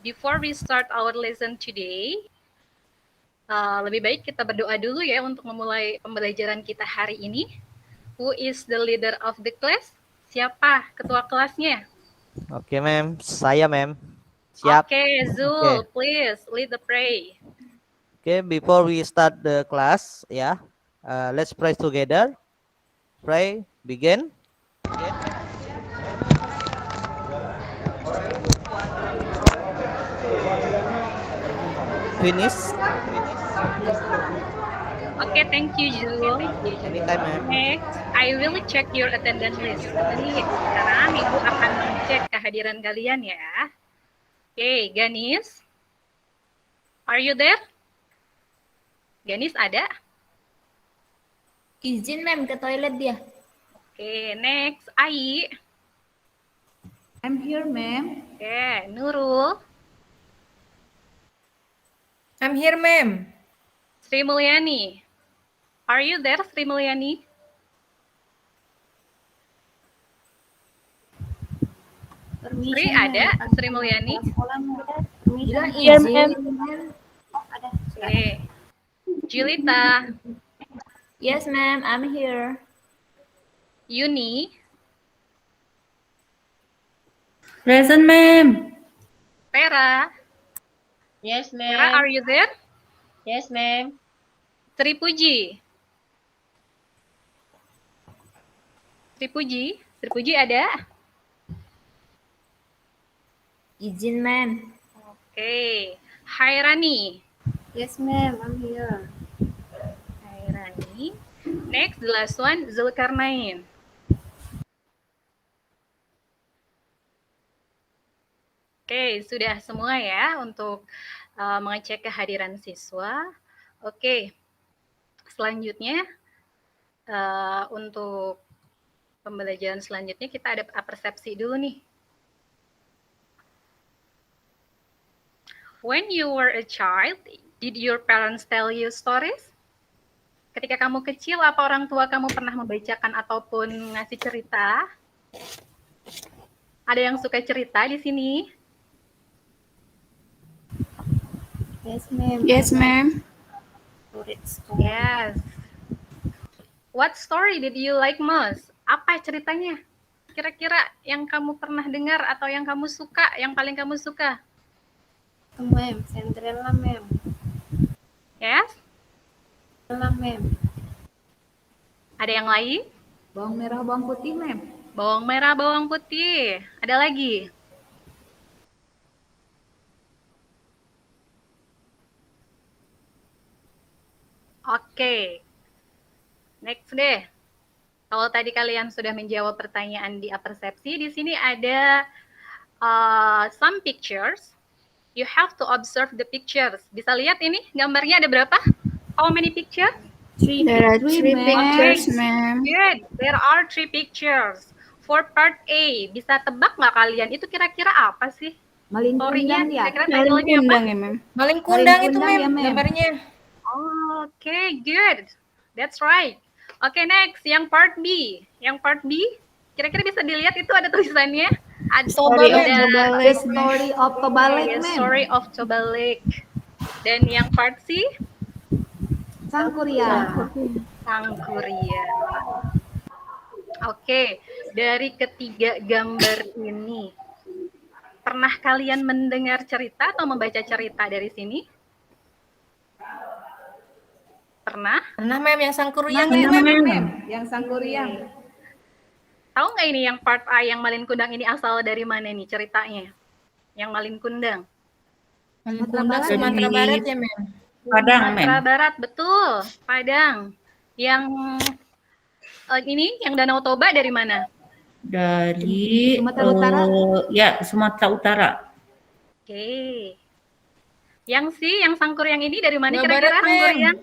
before we start our lesson today, lebih baik kita berdoa dulu ya untuk memulai pembelajaran kita hari ini. Who is the leader of the class? Siapa ketua kelasnya? Oke, ma'am. Saya, ma'am. Siap. Oke, Zul, please lead the pray. Okay, before we start the class, let's pray together. Pray, begin. Finish. Oke, thank you, Zul. Anytime, ma'am. Next, I will check your attendance list. Jadi, sekarang Ibu akan mengecek kehadiran kalian ya. Oke, Ganis. Are you there? Ganis ada? Izin, ma'am, ke toilet dia. Oke, next, Ai. I'm here, ma'am. Oke, Nurul. I'm here, ma'am. Sri Mulyani. Are you there, Sri Mulyani? Sri ada? Sri Mulyani? Iya, ma'am. Oke. Julita. Yes, ma'am, I'm here. Yuni. Present, ma'am. Vera. Yes, Vera, ma'am. are you there? Yes, ma'am. Sri Puji. Sri Puji. Sri Puji ada? Izin, ma'am. Oke. Hairani. Yes, ma'am. I'm here. Hairani. Next, the last one, Zulkarnain. Oke, sudah semua ya untuk mengecek kehadiran siswa. Oke, selanjutnya untuk pembelajaran selanjutnya kita ada persepsi dulu nih. When you were a child, did your parents tell you stories? Ketika kamu kecil, apa orang tua kamu pernah membacakan ataupun ngasih cerita? Ada yang suka cerita di sini? Yes, ma'am. Yes, ma'am. Yes. What story did you like most? Apa ceritanya? Kira-kira yang kamu pernah dengar atau yang kamu suka, yang paling kamu suka? Ma'am, Cinderella, ma'am. Yes? Cinderella, ma'am. Ada yang lain? Bawang merah, bawang putih, ma'am. Bawang merah, bawang putih. Ada lagi? Oke. Next deh. Kalau tadi kalian sudah menjawab pertanyaan di persepsi, di sini ada some pictures. You have to observe the pictures. Bisa lihat ini gambarnya ada berapa? How many pictures? There are three pictures, Okay. ma'am. Good. There are 3 pictures. For part A, bisa tebak nggak kalian? Itu kira-kira apa sih? Maling Story-nya, kundang ya? kira-kira Maling title-nya apa? kundang ya, ma'am. Maling kundang itu, kundang ma'am, ya, ma'am. gambarnya. Oke, good. That's right. Oke, next. Yang part B. Yang part B, kira-kira bisa dilihat itu ada tulisannya? Ada Story of ada- Toba The Lake, ma'am. story of Toba Lake, Yes, ma'am. Story of Toba Lake. Dan yang part C, Sangkuriang. Sangkuriang. Oke, dari ketiga gambar ini, pernah kalian mendengar cerita atau membaca cerita dari sini? Pernah? Pernah, ma'am, yang sangkuriang Yang itu, mana, ma'am. ma'am? Yang Sangkuriang. Tahu nggak ini yang part A, yang Malin Kundang ini asal dari mana nih ceritanya? Yang Malin Kundang. Maling kundang Sumatera Barat ya, ma'am. Padang, Sumatera Barat, betul. Padang. Yang ini, yang Danau Toba dari mana? Dari Sumatera Utara. ya Sumatera Utara. Oke. Yang yang Sangkuriang ini dari mana Jawa kira-kira Barat, ma'am. Sangkuriang?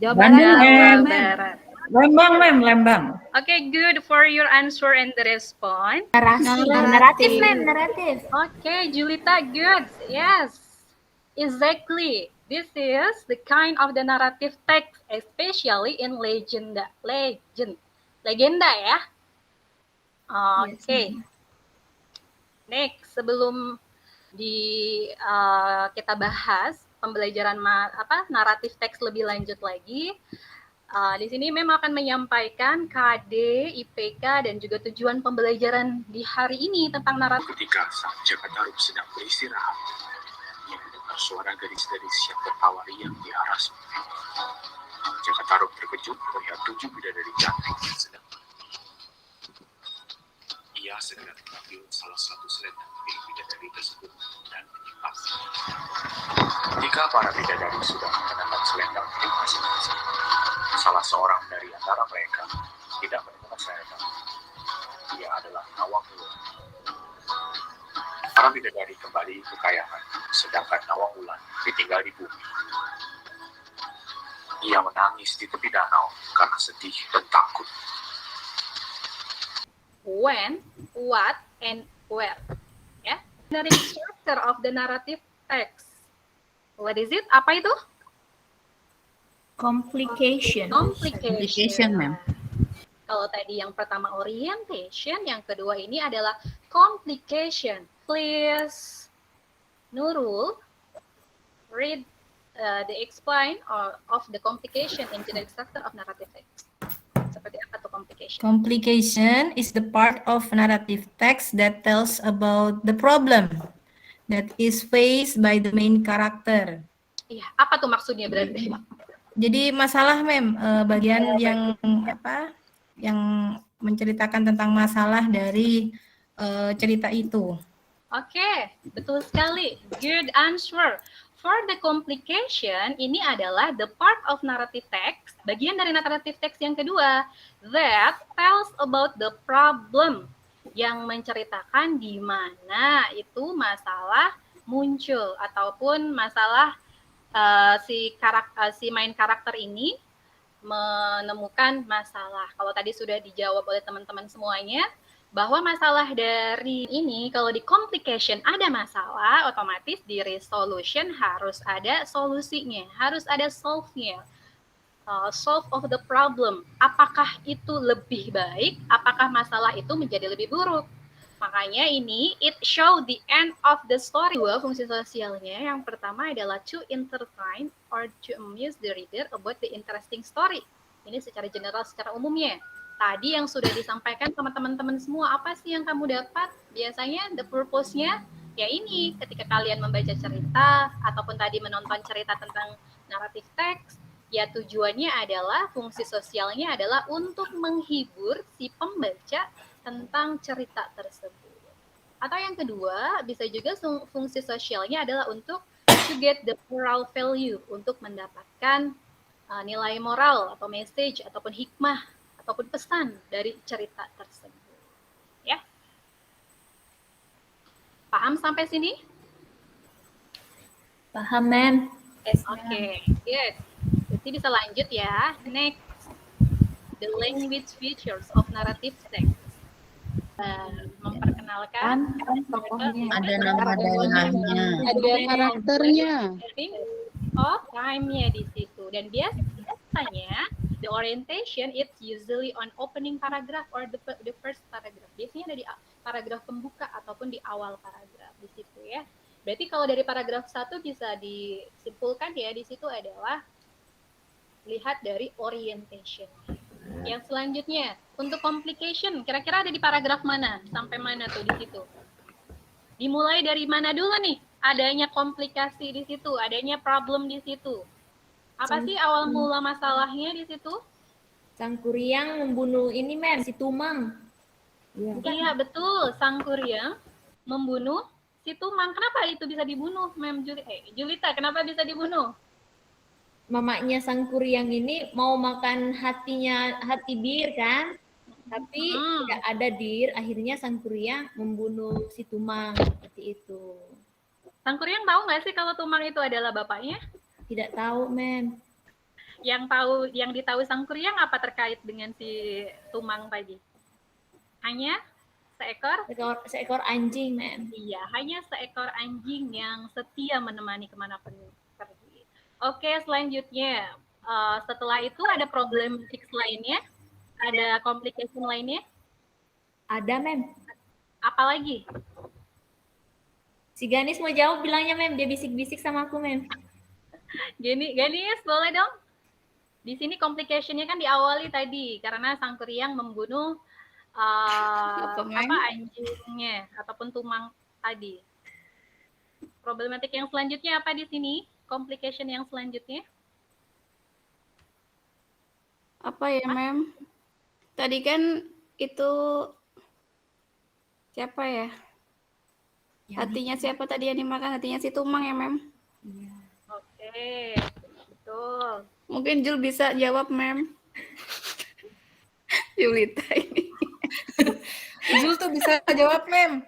Jawa Bandung, Barat, Jawa ma'am. Barat. Lembang, ma'am, Lembang. Oke, good for your answer and the response. Naratif, ma'am, naratif. Okay, Julita, good. Yes, exactly. This is the kind of the narrative text, especially in legenda ya. Oke. Next, sebelum kita bahas pembelajaran naratif teks lebih lanjut lagi. Di sini memang akan menyampaikan KD, IPK, dan juga tujuan pembelajaran di hari ini tentang naratif. Ketika sang Jakatarup sedang beristirahat, ia mendengar suara gadis-gadis yang tertawa riang di arasnya. Jakatarup terkejut melihat 7 bidadari cantik yang sedang ia segera mengambil salah satu selendang milik bidadari tersebut dan menyimpannya. Ketika para bidadari sudah mengenakan selendang milik masing-masing, salah seorang dari antara mereka tidak menemukan selendang. Dia adalah Nawang Wulan. Para bidadari kembali ke kayangan, sedangkan Nawang Wulan ditinggal di bumi. Ia menangis di tepi danau karena sedih dan takut. When, what, and where. Ya, dari structure of the narrative text. What is it? Apa itu? Complication. Complication, ma'am. Kalau tadi yang pertama orientation, yang kedua ini adalah complication. Please, Nurul, read the explain of the complication in the structure of narrative text. Seperti apa tuh complication? Complication is the part of narrative text that tells about the problem that is faced by the main character. Iya, apa tuh maksudnya berarti? Jadi masalah, Mem, bagian yang yang menceritakan tentang masalah dari cerita itu. Oke, betul sekali. Good answer. For the complication, ini adalah the part of narrative text, bagian dari narrative text yang kedua, that tells about the problem, yang menceritakan di mana itu masalah muncul, ataupun masalah si main karakter ini menemukan masalah. Kalau tadi sudah dijawab oleh teman-teman semuanya, bahwa masalah dari ini, kalau di complication ada masalah, otomatis di resolution harus ada solusinya, harus ada solve-nya. Solve of the problem. Apakah itu lebih baik? Apakah masalah itu menjadi lebih buruk? Makanya ini, it show the end of the story. Dua fungsi sosialnya, yang pertama adalah to entertain or to amuse the reader about the interesting story. Ini secara general, secara umumnya. Tadi yang sudah disampaikan sama teman-teman semua, apa sih yang kamu dapat? Biasanya the purpose-nya ya ini, ketika kalian membaca cerita ataupun tadi menonton cerita tentang narrative text, ya tujuannya adalah, fungsi sosialnya adalah untuk menghibur si pembaca tentang cerita tersebut. Atau yang kedua, bisa juga fungsi sosialnya adalah untuk to get the moral value, untuk mendapatkan nilai moral atau message ataupun hikmah ataupun pesan dari cerita tersebut. Ya. Paham sampai sini? Paham, Mem. Oke, good. Jadi bisa lanjut ya. Next, the language features of narrative text. Memperkenalkan Tokohnya. Ada nama daerahnya. Ada karakternya. Oh, time-nya di situ. Dan biasanya the orientation it's usually on opening paragraph or the first paragraph. Biasanya ada di paragraf pembuka ataupun di awal paragraf di situ ya. Berarti kalau dari paragraf 1 bisa disimpulkan ya, di situ adalah lihat dari orientation. Yang selanjutnya, untuk complication, kira-kira ada di paragraf mana? Sampai mana tuh di situ? Dimulai dari mana dulu nih? Adanya komplikasi di situ, adanya problem di situ. Apa sih awal mula masalahnya di situ? Sang Kuryang membunuh ini, Mem, si Tumang. Iya, betul. Sang Kuryang membunuh si Tumang. Kenapa itu bisa dibunuh, Mem Julita? Kenapa bisa dibunuh? Mamanya Sang Kuryang ini mau makan hati bir kan, tapi tidak ada dir. Akhirnya Sang Kuryang membunuh si Tumang, seperti itu. Sang Kuryang tahu nggak sih kalau Tumang itu adalah bapaknya? Tidak tahu, Mem. Yang ditahu Sang Kuryang apa terkait dengan si Tumang tadi? Hanya seekor anjing, Mem. Iya, hanya seekor anjing yang setia menemani kemanapun pergi. Oke, selanjutnya. Setelah itu ada problem fix lainnya? Ada complication lainnya? Ada, Mem. Apa lagi? Si Ganis mau jawab bilangnya Mem, dia bisik-bisik sama aku Mem. Ganis, boleh dong? Di sini complication-nya kan diawali tadi karena sang kuryang membunuh anjingnya ataupun tumang tadi. Problematik yang selanjutnya apa di sini? Complication yang selanjutnya? Apa ya, Mem? Tadi kan itu siapa ya? Hatinya siapa tadi yang dimakan? Hatinya si Tumang ya, Mem? Oke, betul. Mungkin Jul bisa jawab, Mem. Julita ini. Jul tuh bisa jawab, Mem.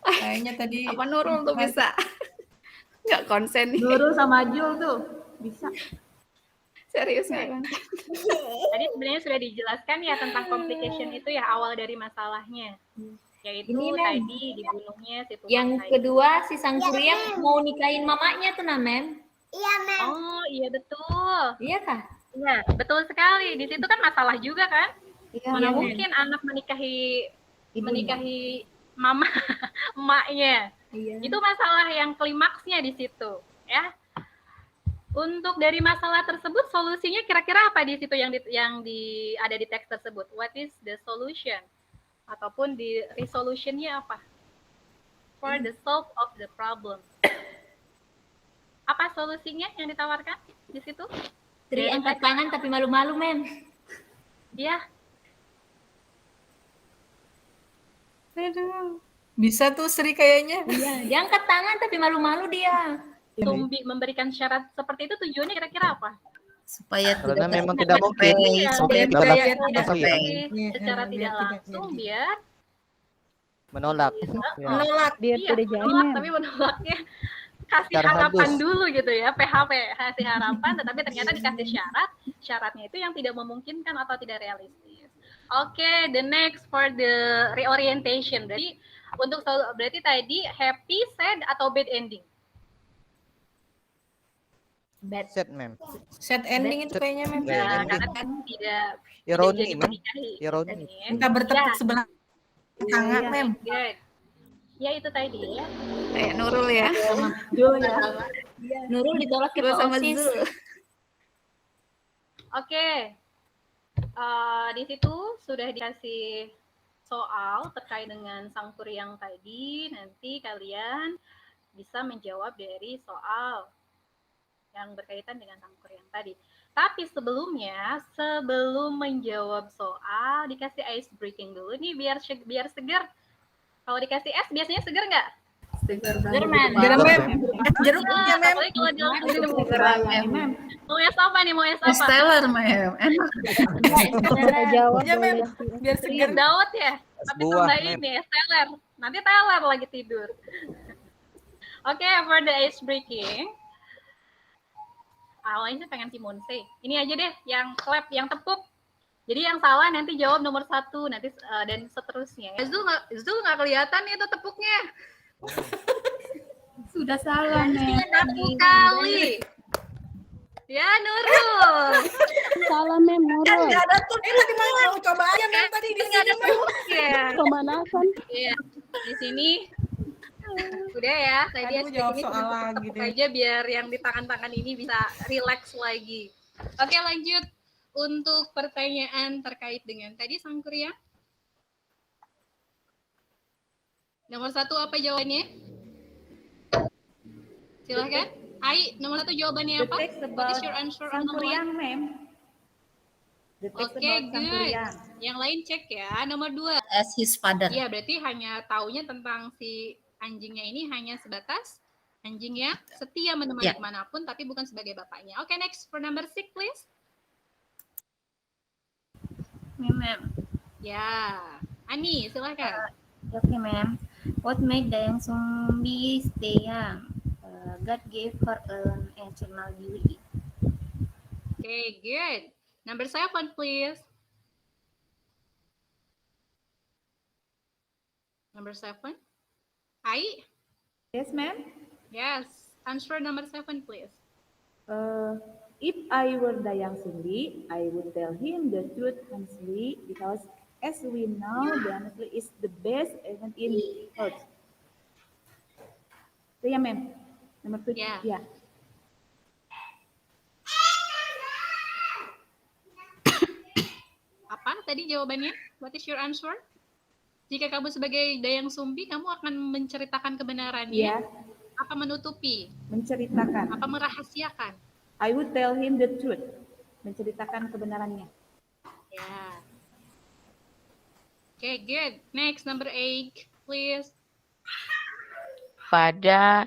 Kayaknya tadi Apa Nurul tuh bisa? Nggak konsen nih. Nurul sama Jul tuh bisa. Serius nggak kan? Tadi sebenarnya sudah dijelaskan ya tentang complication itu ya awal dari masalahnya. Yaitu Ini, Mem. tadi dibunuhnya si tumang Yang tadi. kedua si sang kuryang mau nikahin mamanya tuh nah Mem. Oh iya betul. Iya kah? Iya betul sekali. Di situ kan masalah juga kan? Iya, Mana Mem. mungkin anak menikahi mama emaknya. Iya. Itu masalah yang klimaksnya di situ ya. Untuk dari masalah tersebut solusinya kira-kira apa di situ yang ada di teks tersebut? What is the solution? Ataupun di resolutionnya apa? For the solve of the problem. Apa solusinya yang ditawarkan di situ? Tri angkat tangan tapi malu-malu Mem. Iya. Aduh. Bisa tuh Sri kayaknya. Iya, dia angkat tangan tapi malu-malu dia. Tumbi memberikan syarat seperti itu tujuannya kira-kira apa? Supaya Karena tidak memang tidak mungkin. Iya, Supaya biar tidak tidak tidak jadi secara tidak langsung biar menolak. Ya. menolak Biar iya, tidak jadi, menolak Mem. tapi menolaknya kasih Secara harapan halus. dulu gitu ya, PHP kasih harapan tetapi ternyata dikasih syaratnya itu yang tidak memungkinkan atau tidak realistis. Oke, the next for the reorientation. Berarti tadi happy, sad atau bad ending? Bad. Set, Mem. Sad ending itu kayaknya, Mem. Bad ending. Karena kan tidak Ironi, jadi Mem. menikahi. Ironi. Minta bertepuk sebelah tangan, Iya, Mem. good. Ya itu tadi ya. Kayak Nurul ya. Jul ya. Nurul ditolak ke Nurul sama OSIS. Zul. Oke. Di situ sudah dikasih soal terkait dengan sang kuryang tadi. Nanti kalian bisa menjawab dari soal yang berkaitan dengan sang kuryang tadi. Tapi sebelumnya, sebelum menjawab soal, dikasih ice breaking dulu nih biar segar. Kalau dikasih es biasanya segar nggak? Seger Mem. Jeruk, Mem. Jeruknya, Mem. Apalagi kalau di Mem. mau es apa nih? Mau es apa? Esteller, Mem. Enak. Kita jawab Ya, Mem. boleh. Biar Es segar. dawet ya? Tapi buah, tambah Mem. ini es teler. Nanti teler lagi tidur. Oke, for the ice breaking. Awalnya sih pengen Timonse. Ini aja deh yang clap, yang tepuk. Jadi yang salah nanti jawab nomor 1, nanti dan seterusnya. Zul nggak kelihatan nih itu tepuknya. Sudah salah, Mem. Satu kali. Ya Nurul. Salah, Mem. Nurul. Nggak ada tuh. Tadi mau coba aja, Mem. Tadi di Nggak ada sini, Mem. tepuknya. Pemanasan. Iya. Di sini. Udah ya. Tadi Aduh, jawab ini soal cuma lagi tepuk deh. aja biar yang di tangan-tangan ini bisa relax lagi. Oke lanjut. Untuk pertanyaan terkait dengan tadi sang kuryang. Nomor 1 apa jawabannya? Silahkan. Ai, nomor 1 jawabannya apa? What is your answer on nomor 1? Mem. Oke, good. Yang lain cek ya. Nomor 2. As his father. Iya, berarti hanya taunya tentang si anjingnya ini hanya sebatas anjing yang setia menemani Ya. kemanapun, tapi bukan sebagai bapaknya. Oke, next for number 6, please. Ma'am. Ya, Ani, silakan. Okay, ma'am. What made the young zombie stay young? God gave her an eternal beauty. Okay, good. Number 7, please. Number 7. Ai? Yes, ma'am. Yes. Answer number 7, please. If I were the young zombie, I would tell him the truth honestly, because as we know, the honestly is the best agent in Earth. Itu ya, Mem. Nomor 7. Ya. Ya. Apa tadi jawabannya? What is your answer? Jika kamu sebagai Dayang Sumbi, kamu akan menceritakan kebenarannya? Iya. Apa menutupi? Menceritakan. Apa merahasiakan? I would tell him the truth. Menceritakan kebenarannya. Ya. Okay, good. Next, number 8, please. Pada